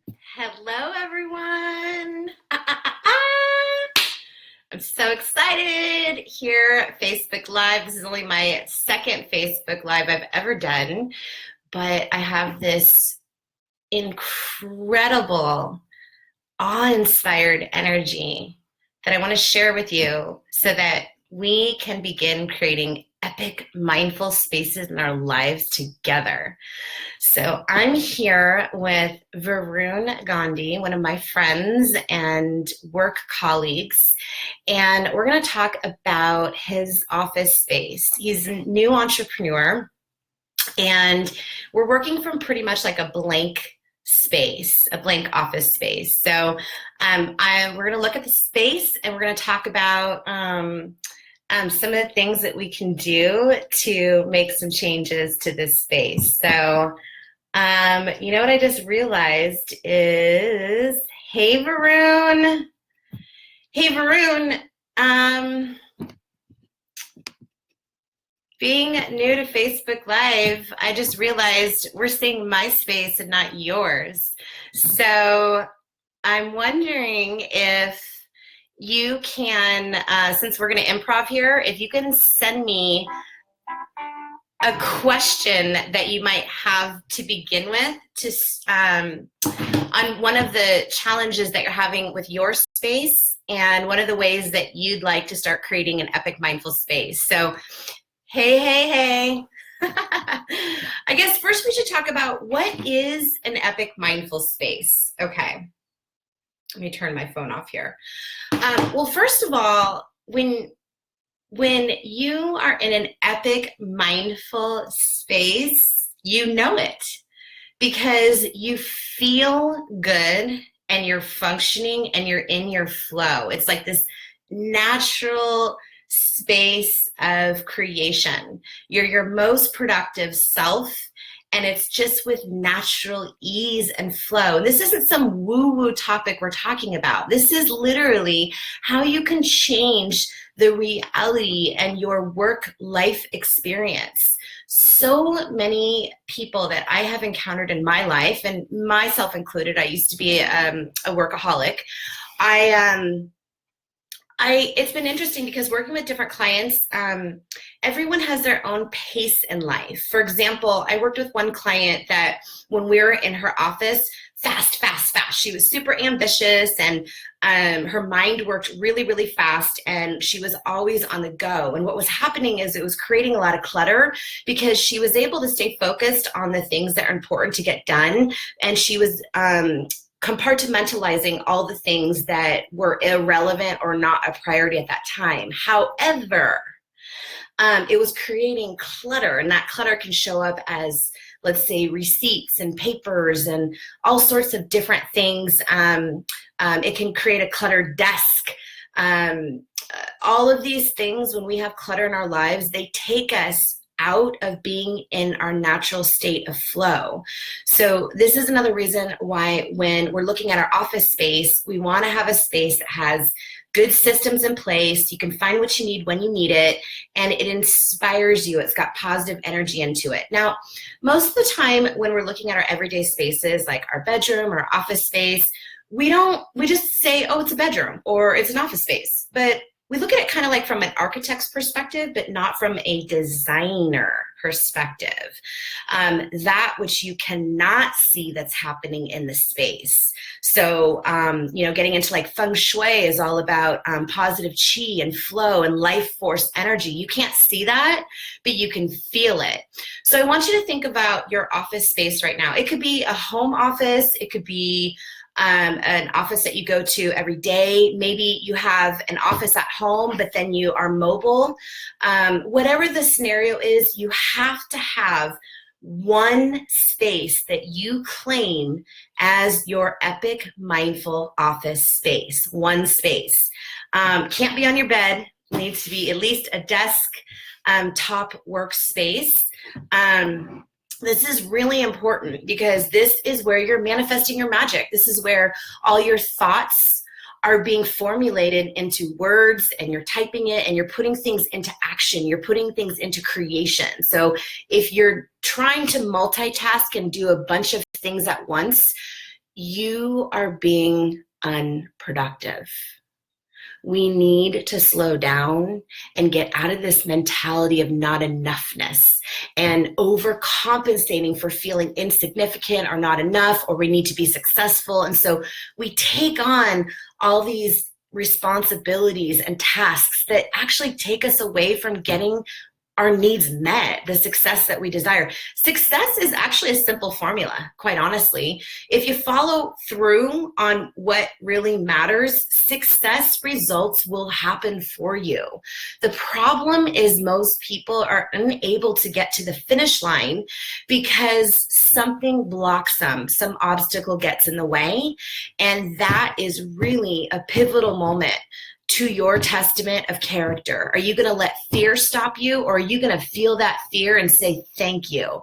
Hello, everyone. I'm so excited here at Facebook Live. This is only my second Facebook Live I've ever done, but I have this incredible, awe-inspired energy that I want to share with you so that we can begin creating epic mindful spaces in our lives together. So I'm here with Varun Gandhi, one of my friends and work colleagues, and we're going to talk about his office space. He's a new entrepreneur, and we're working from pretty much like a blank space, a blank office space. So we're going to look at the space, and we're going to talk about some of the things that we can do to make some changes to this space. So you know what I just realized is, hey Varun. Hey Varun, being new to Facebook Live, I just realized we're seeing my space and not yours. So I'm wondering if you can, since we're going to improv here, if you can send me a question that you might have to begin with to on one of the challenges that you're having with your space and one of the ways that you'd like to start creating an epic mindful space. So hey. I guess first we should talk about what is an epic mindful space. Okay, let me turn my phone off here. Well, first of all, when you are in an epic mindful space, you know it because you feel good and you're functioning and you're in your flow. It's like this natural space of creation. You're your most productive self, and it's just with natural ease and flow. And this isn't some woo-woo topic we're talking about. This is literally how you can change the reality and your work-life experience. So many people that I have encountered in my life, and myself included, I used to be a workaholic. It's been interesting because working with different clients, everyone has their own pace in life. For example, I worked with one client that when we were in her office, fast. She was super ambitious, and her mind worked really fast, and she was always on the go. And what was happening is it was creating a lot of clutter because she was able to stay focused on the things that are important to get done, and she was compartmentalizing all the things that were irrelevant or not a priority at that time. However, it was creating clutter, and that clutter can show up as, let's say, receipts and papers and all sorts of different things. It can create a cluttered desk. All of these things, when we have clutter in our lives, they take us out of being in our natural state of flow. So this is another reason why when we're looking at our office space, we want to have a space that has good systems in place. You can find what you need when you need it, and it inspires you. It's got positive energy into it. Now, most of the time when we're looking at our everyday spaces, like our bedroom or office space, we just say, oh, it's a bedroom or it's an office space. But we look at it kind of like from an architect's perspective, but not from a designer perspective. That which you cannot see that's happening in the space. So, getting into like feng shui is all about positive chi and flow and life force energy. You can't see that, but you can feel it. So I want you to think about your office space right now. It could be a home office. It could be an office that you go to every day. Maybe you have an office at home, but then you are mobile. Whatever the scenario is, you have to have one space that you claim as your epic mindful office space. One space. Can't be on your bed. Needs to be at least a desk top workspace. This is really important because this is where you're manifesting your magic. This is where all your thoughts are being formulated into words, and you're typing it and you're putting things into action. You're putting things into creation. So if you're trying to multitask and do a bunch of things at once, you are being unproductive. We need to slow down and get out of this mentality of not enoughness and overcompensating for feeling insignificant or not enough, or we need to be successful. And so we take on all these responsibilities and tasks that actually take us away from getting our needs met, the success that we desire. Success is actually a simple formula, quite honestly. If you follow through on what really matters, success results will happen for you. The problem is most people are unable to get to the finish line because something blocks them, some obstacle gets in the way, and that is really a pivotal moment to your testament of character. Are you going to let fear stop you, or are you going to feel that fear and say, thank you?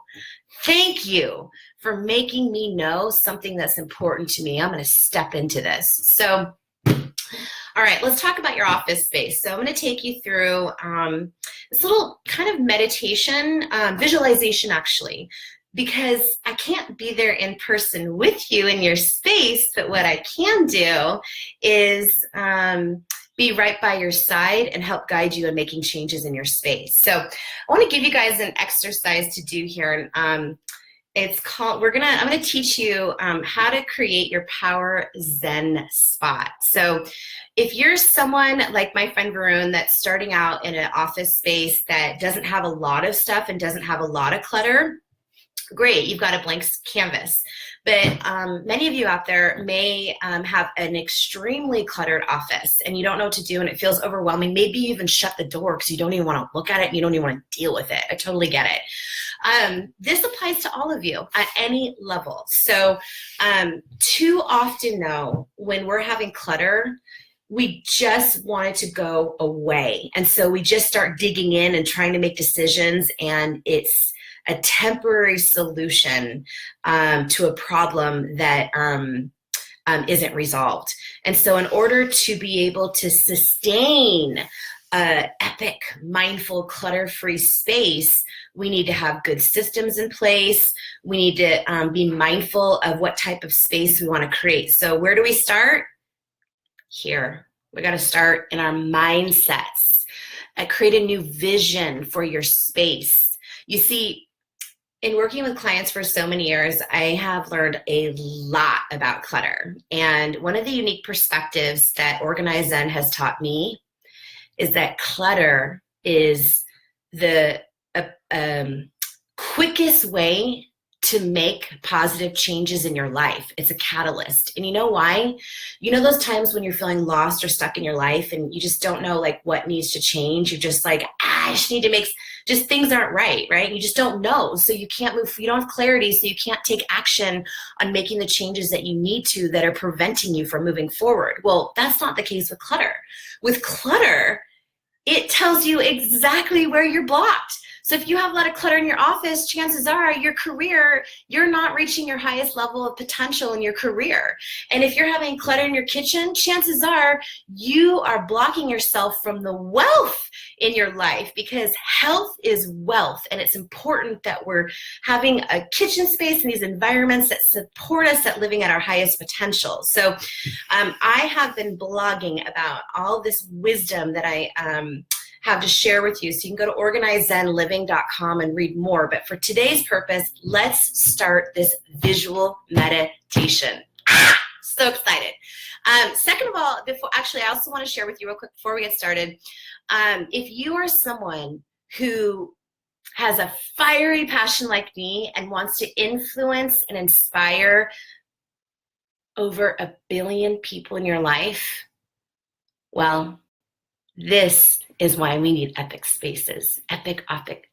Thank you for making me know something that's important to me. I'm going to step into this. So, all right, let's talk about your office space. So I'm going to take you through this little kind of meditation, visualization actually, because I can't be there in person with you in your space, but what I can do is be right by your side and help guide you in making changes in your space. So I want to give you guys an exercise to do here. It's called, I'm going to teach you how to create your power Zen spot. So if you're someone like my friend Varun that's starting out in an office space that doesn't have a lot of stuff and doesn't have a lot of clutter, great, you've got a blank canvas. But many of you out there may have an extremely cluttered office and you don't know what to do and it feels overwhelming. Maybe you even shut the door because you don't even want to look at it and you don't even want to deal with it. I totally get it. This applies to all of you at any level. So too often though, when we're having clutter, we just want it to go away. And so we just start digging in and trying to make decisions, and it's a temporary solution to a problem that isn't resolved. And so in order to be able to sustain an epic, mindful, clutter-free space, we need to have good systems in place. We need to be mindful of what type of space we want to create. So where do we start? Here. We got to start in our mindsets. Create a new vision for your space. You see, in working with clients for so many years, I have learned a lot about clutter. And one of the unique perspectives that Organize Zen has taught me is that clutter is the quickest way to make positive changes in your life. It's a catalyst. And you know why? You know those times when you're feeling lost or stuck in your life and you just don't know like what needs to change? You're just like, I just need to make, just things aren't right? You just don't know. So you can't move, you don't have clarity, so you can't take action on making the changes that you need to that are preventing you from moving forward. Well, that's not the case with clutter. With clutter, it tells you exactly where you're blocked. So if you have a lot of clutter in your office, chances are your career, you're not reaching your highest level of potential in your career. And if you're having clutter in your kitchen, chances are you are blocking yourself from the wealth in your life, because health is wealth. And it's important that we're having a kitchen space and these environments that support us at living at our highest potential. So I have been blogging about all this wisdom that I have to share with you. So you can go to organizezenliving.com and read more. But for today's purpose, let's start this visual meditation. So excited. Second of all, I also want to share with you real quick before we get started. If you are someone who has a fiery passion like me and wants to influence and inspire over 1 billion people in your life, well, this is why we need epic spaces, epic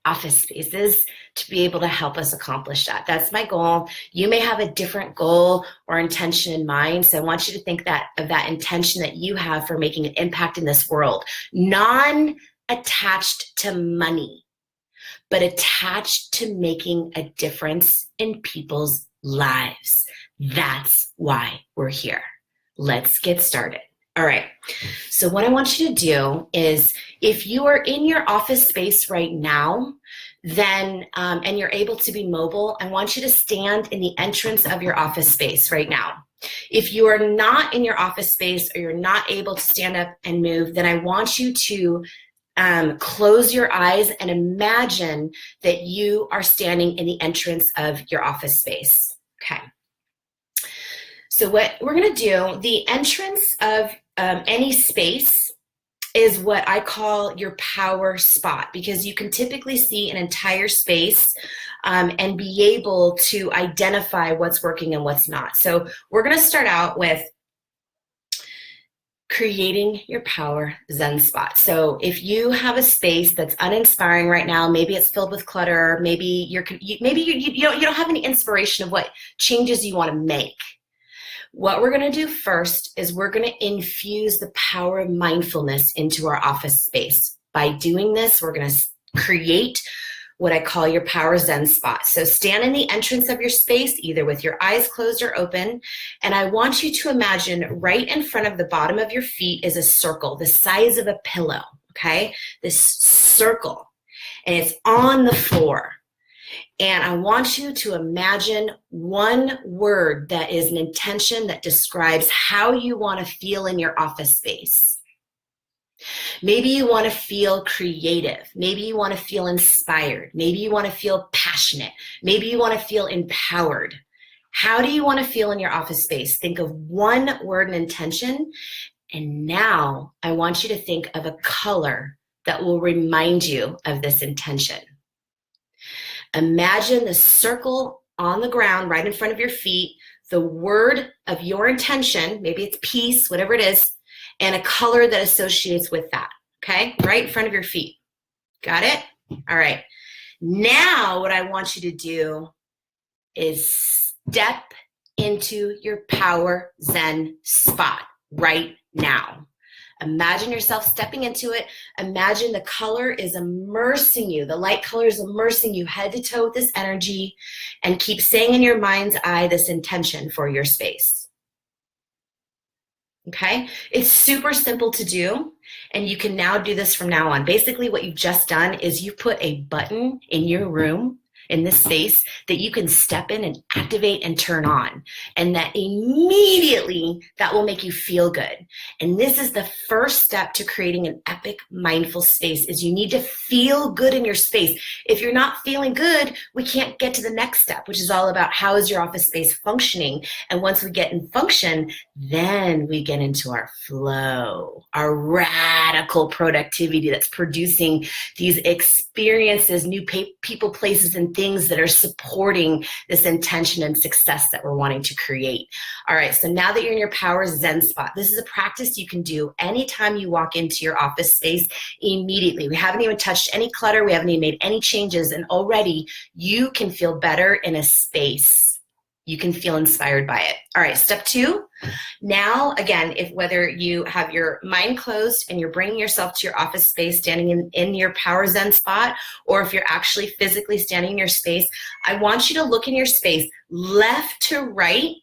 office spaces to be able to help us accomplish that. That's my goal. You may have a different goal or intention in mind. So I want you to think of that intention that you have for making an impact in this world, non-attached to money, but attached to making a difference in people's lives. That's why we're here. Let's get started. All right, so what I want you to do is, if you are in your office space right now, then, and you're able to be mobile, I want you to stand in the entrance of your office space right now. If you are not in your office space or you're not able to stand up and move, then I want you to close your eyes and imagine that you are standing in the entrance of your office space. Okay. So what we're going to do, the entrance of any space is what I call your power spot, because you can typically see an entire space and be able to identify what's working and what's not. So we're going to start out with creating your power Zen spot. So if you have a space that's uninspiring right now, maybe it's filled with clutter, maybe you don't have any inspiration of what changes you want to make. What we're going to do first is we're going to infuse the power of mindfulness into our office space. By doing this, we're going to create what I call your power Zen spot. So stand in the entrance of your space, either with your eyes closed or open, and I want you to imagine right in front of the bottom of your feet is a circle, the size of a pillow, okay? This circle, and it's on the floor. And I want you to imagine one word that is an intention that describes how you want to feel in your office space. Maybe you want to feel creative. Maybe you want to feel inspired. Maybe you want to feel passionate. Maybe you want to feel empowered. How do you want to feel in your office space? Think of one word and intention. And now I want you to think of a color that will remind you of this intention. Imagine the circle on the ground right in front of your feet, the word of your intention, maybe it's peace, whatever it is, and a color that associates with that, okay? Right in front of your feet. Got it? All right. Now what I want you to do is step into your power Zen spot right now. Imagine yourself stepping into it. Imagine the color is immersing you. The light color is immersing you head to toe with this energy, and keep saying in your mind's eye this intention for your space. Okay? It's super simple to do, and you can now do this from now on. Basically, what you've just done is you put a button in your room, in this space, that you can step in and activate and turn on. And that immediately, that will make you feel good. And this is the first step to creating an epic mindful space, is you need to feel good in your space. If you're not feeling good, we can't get to the next step, which is all about how is your office space functioning. And once we get in function, then we get into our flow, our radical productivity that's producing these experiences, new people, places, and things that are supporting this intention and success that we're wanting to create. All right, so now that you're in your power Zen spot, this is a practice you can do anytime you walk into your office space immediately. We haven't even touched any clutter, we haven't even made any changes, and already you can feel better in a space. You can feel inspired by it. All right, step 2. Now, again, whether you have your mind closed and you're bringing yourself to your office space, standing in your power Zen spot, or if you're actually physically standing in your space, I want you to look in your space left to right,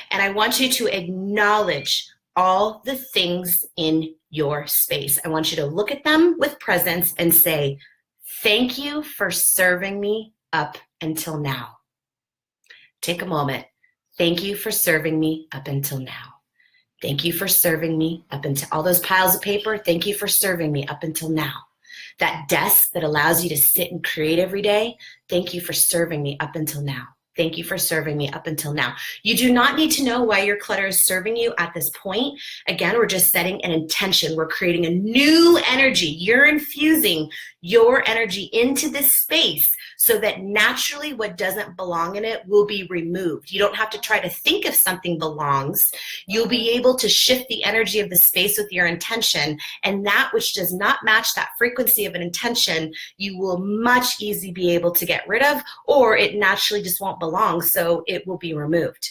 and I want you to acknowledge all the things in your space. I want you to look at them with presence and say, thank you for serving me up until now. Take a moment. Thank you for serving me up until now. Thank you for serving me up until all those piles of paper. Thank you for serving me up until now. That desk that allows you to sit and create every day. Thank you for serving me up until now. Thank you for serving me up until now. You do not need to know why your clutter is serving you at this point. Again, we're just setting an intention. We're creating a new energy. You're infusing your energy into this space so that naturally what doesn't belong in it will be removed. You don't have to try to think if something belongs. You'll be able to shift the energy of the space with your intention, and that which does not match that frequency of an intention, you will much easily be able to get rid of, or it naturally just won't belong, so it will be removed.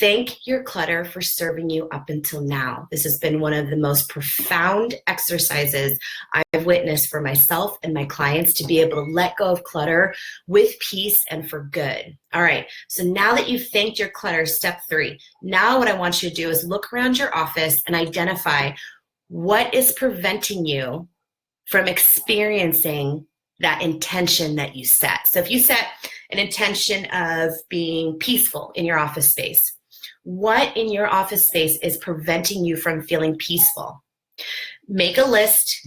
Thank your clutter for serving you up until now. This has been one of the most profound exercises I've witnessed for myself and my clients, to be able to let go of clutter with peace and for good. All right, so now that you've thanked your clutter, step 3. Now what I want you to do is look around your office and identify what is preventing you from experiencing that intention that you set. So if you set, an intention of being peaceful in your office space. What in your office space is preventing you from feeling peaceful? Make a list,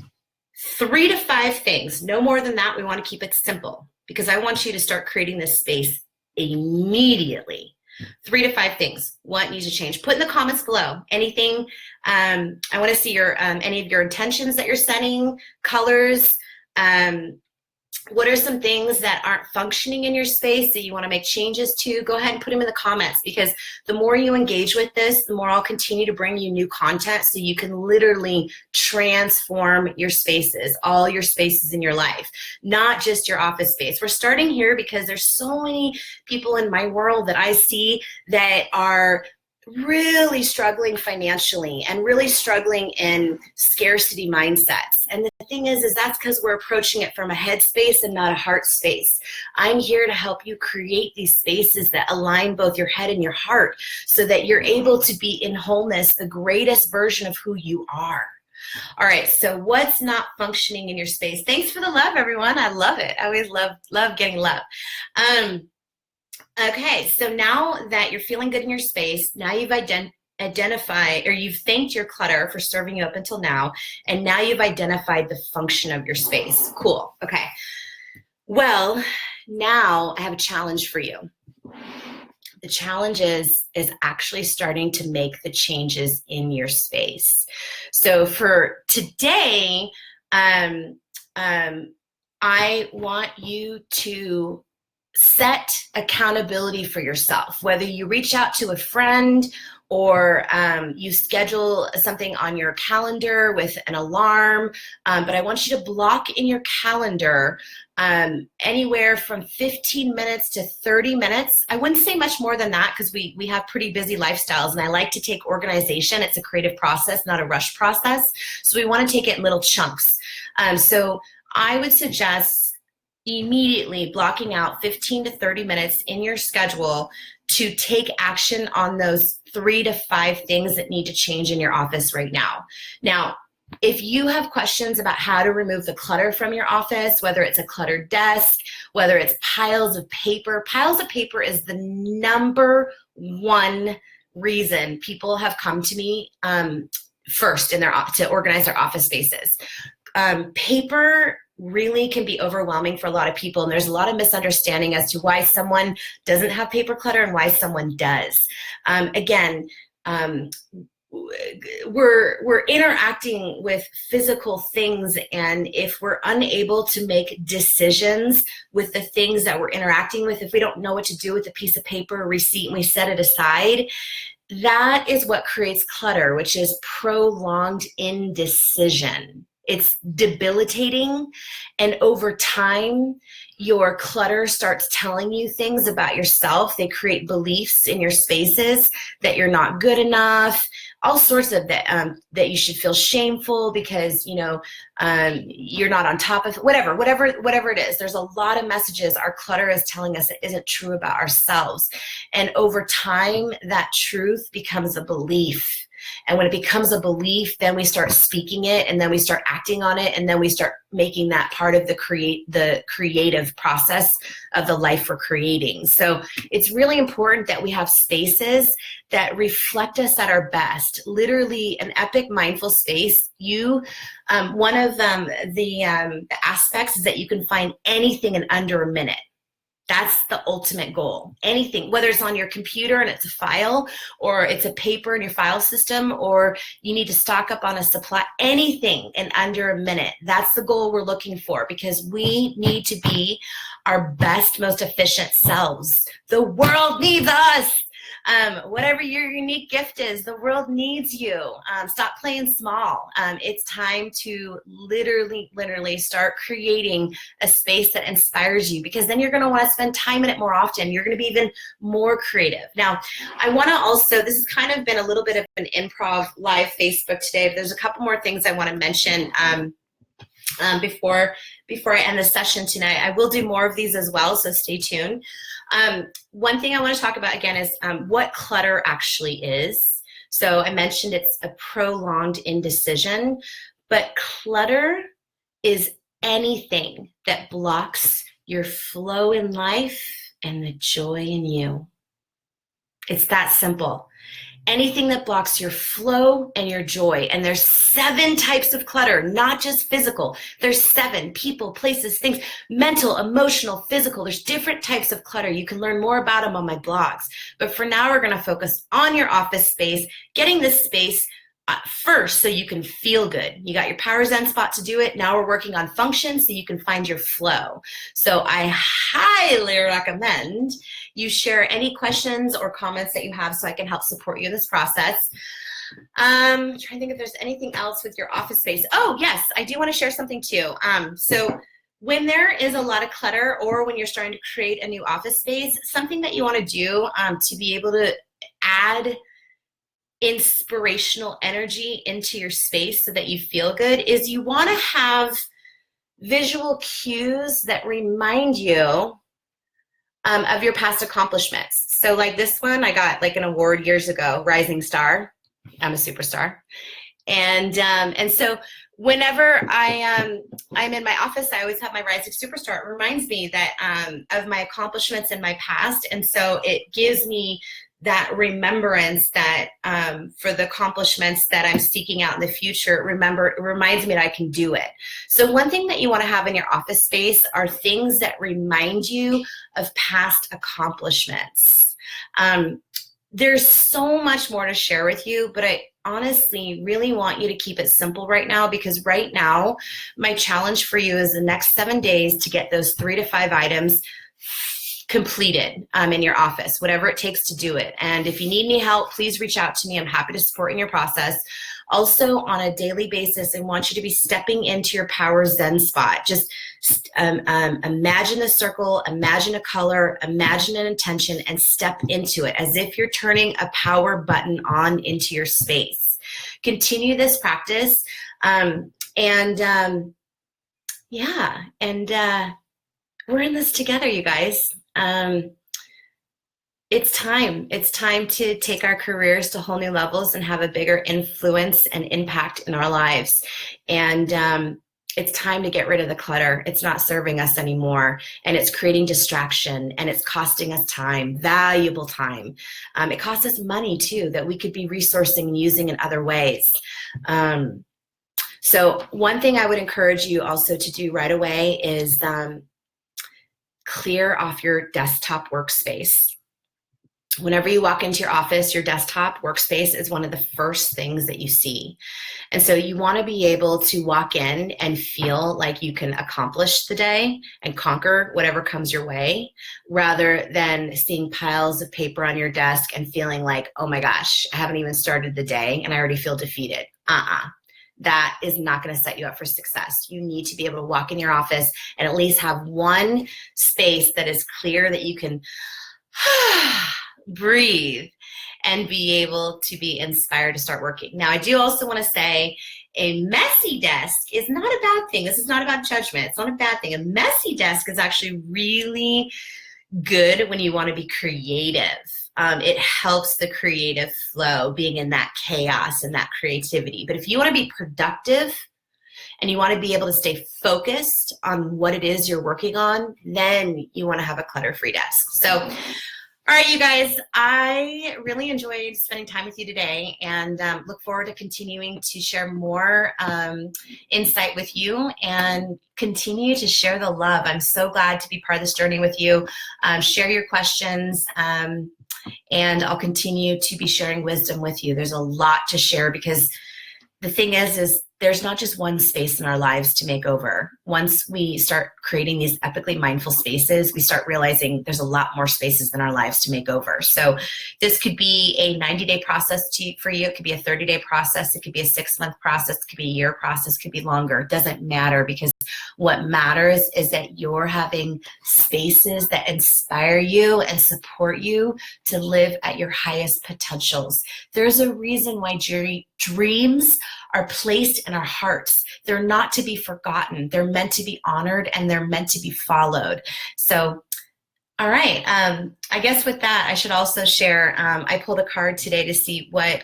3 to 5 things, no more than that. We want to keep it simple because I want you to start creating this space immediately. 3 to 5 things. What needs to change? Put in the comments below. Anything. I want to see your any of your intentions that you're setting, colors. What are some things that aren't functioning in your space that you want to make changes to? Go ahead and put them in the comments, because the more you engage with this, the more I'll continue to bring you new content so you can literally transform your spaces, all your spaces in your life, not just your office space. We're starting here because there's so many people in my world that I see that are really struggling financially and really struggling in scarcity mindsets. And the thing is that's because we're approaching it from a head space and not a heart space. I'm here to help you create these spaces that align both your head and your heart so that you're able to be in wholeness, the greatest version of who you are. All right, so what's not functioning in your space? Thanks for the love, everyone. I love it. I always love getting love. Okay, so now that you're feeling good in your space, now you've identified, or you've thanked your clutter for serving you up until now, and now you've identified the function of your space. Cool. Okay. Well, now I have a challenge for you. The challenge is actually starting to make the changes in your space. So for today, I want you to set accountability for yourself, whether you reach out to a friend or you schedule something on your calendar with an alarm. But I want you to block in your calendar anywhere from 15 minutes to 30 minutes. I wouldn't say much more than that because we have pretty busy lifestyles, and I like to take organization. It's a creative process, not a rush process. So we want to take it in little chunks. So I would suggest immediately blocking out 15 to 30 minutes in your schedule to take action on those 3 to 5 things that need to change in your office right now. Now, if you have questions about how to remove the clutter from your office, whether it's a cluttered desk, whether it's piles of paper is the number one reason people have come to me first to organize their office spaces. Paper really can be overwhelming for a lot of people, and there's a lot of misunderstanding as to why someone doesn't have paper clutter and why someone does. We're interacting with physical things, and if we're unable to make decisions with the things that we're interacting with, if we don't know what to do with a piece of paper or receipt and we set it aside, that is what creates clutter, which is prolonged indecision. It's debilitating, and over time, your clutter starts telling you things about yourself. They create beliefs in your spaces that you're not good enough, all sorts of that you should feel shameful because you're not on top of it, whatever it is. There's a lot of messages our clutter is telling us that isn't true about ourselves, and over time, that truth becomes a belief. And when it becomes a belief, then we start speaking it, and then we start acting on it, and then we start making that part of the creative process of the life we're creating. So it's really important that we have spaces that reflect us at our best. Literally, an epic mindful space. One of the aspects is that you can find anything in under a minute. That's the ultimate goal. Anything, whether it's on your computer and it's a file, or it's a paper in your file system, or you need to stock up on a supply, anything in under a minute. That's the goal we're looking for, because we need to be our best, most efficient selves. The world needs us. Whatever your unique gift is, the world needs you. Stop playing small. It's time to literally start creating a space that inspires you, because then you're going to want to spend time in it more often. You're going to be even more creative. Now, I want to also, this has kind of been a little bit of an improv live Facebook today, but there's a couple more things I want to mention before I end the session tonight. I will do more of these as well, so stay tuned. One thing I want to talk about again is what clutter actually is. So I mentioned it's a prolonged indecision, but clutter is anything that blocks your flow in life and the joy in you. It's that simple. Anything that blocks your flow and your joy. And there's 7 types of clutter, not just physical. There's 7: people, places, things, mental, emotional, physical. There's different types of clutter. You can learn more about them on my blogs. But for now, we're going to focus on your office space, getting this space first so you can feel good. You got your Power Zen spot to do it. Now we're working on function so you can find your flow. So I highly recommend you share any questions or comments that you have so I can help support you in this process. I'm trying to think if there's anything else with your office space. Oh, yes, I do want to share something too. So when there is a lot of clutter, or when you're starting to create a new office space, something that you want to do to be able to add inspirational energy into your space so that you feel good is you want to have visual cues that remind you of your past accomplishments. So like this one, I got like an award years ago, Rising Star. I'm a superstar. And so whenever I'm in my office, I always have my Rising Superstar. It reminds me that of my accomplishments in my past. And so it gives me that remembrance that for the accomplishments that I'm seeking out in the future, it reminds me that I can do it. So one thing that you want to have in your office space are things that remind you of past accomplishments. There's so much more to share with you, but I honestly really want you to keep it simple right now, because right now my challenge for you is the next 7 days to get those 3 to 5 items completed in your office, whatever it takes to do it. And if you need any help, please reach out to me. I'm happy to support in your process. Also, on a daily basis, I want you to be stepping into your Power Zen spot. Just imagine the circle, imagine a color, imagine an intention, and step into it as if you're turning a power button on into your space. Continue this practice. We're in this together, you guys. It's time. It's time to take our careers to whole new levels and have a bigger influence and impact in our lives. And it's time to get rid of the clutter. It's not serving us anymore, and it's creating distraction, and it's costing us time, valuable time. It costs us money too that we could be resourcing and using in other ways. So one thing I would encourage you also to do right away is clear off your desktop workspace. Whenever you walk into your office, your desktop workspace is one of the first things that you see. And so you want to be able to walk in and feel like you can accomplish the day and conquer whatever comes your way, rather than seeing piles of paper on your desk and feeling like, oh my gosh, I haven't even started the day and I already feel defeated. That is not going to set you up for success. You need to be able to walk in your office and at least have one space that is clear that you can breathe and be able to be inspired to start working. Now, I do also want to say a messy desk is not a bad thing. This is not about judgment. It's not a bad thing. A messy desk is actually really good when you want to be creative. It helps the creative flow, being in that chaos and that creativity. But if you want to be productive and you want to be able to stay focused on what it is you're working on, then you want to have a clutter-free desk. So, all right, you guys, I really enjoyed spending time with you today, and look forward to continuing to share more insight with you and continue to share the love. I'm so glad to be part of this journey with you. Share your questions, and I'll continue to be sharing wisdom with you. There's a lot to share, because the thing is there's not just one space in our lives to make over. Once we start creating these epically mindful spaces, we start realizing there's a lot more spaces in our lives to make over. So this could be a 90-day process for you. It could be a 30-day process. It could be a 6-month process. It could be a year process. It could be longer. It doesn't matter, because what matters is that you're having spaces that inspire you and support you to live at your highest potentials. There's a reason why dreams are placed in our hearts. They're not to be forgotten. They're meant to be honored, and they're meant to be followed. So, all right. I guess with that, I should also share, I pulled a card today to see what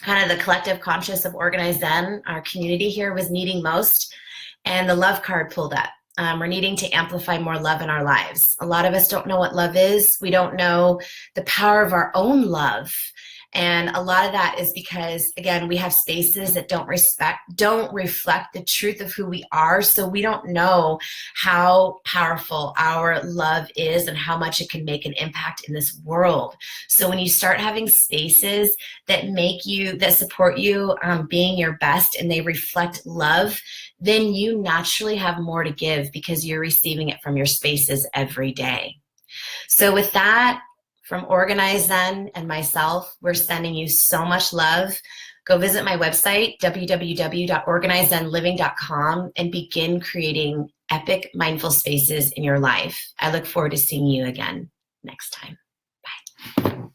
kind of the collective conscious of Organized Zen, our community here, was needing most. And the love card pulled up. We're needing to amplify more love in our lives. A lot of us don't know what love is. We don't know the power of our own love. And a lot of that is because, again, we have spaces that don't reflect the truth of who we are. So we don't know how powerful our love is and how much it can make an impact in this world. So when you start having spaces that support you being your best, and they reflect love, then you naturally have more to give because you're receiving it from your spaces every day. So with that, from Organize Zen and myself, we're sending you so much love. Go visit my website, www.organizezenliving.com, and begin creating epic mindful spaces in your life. I look forward to seeing you again next time. Bye.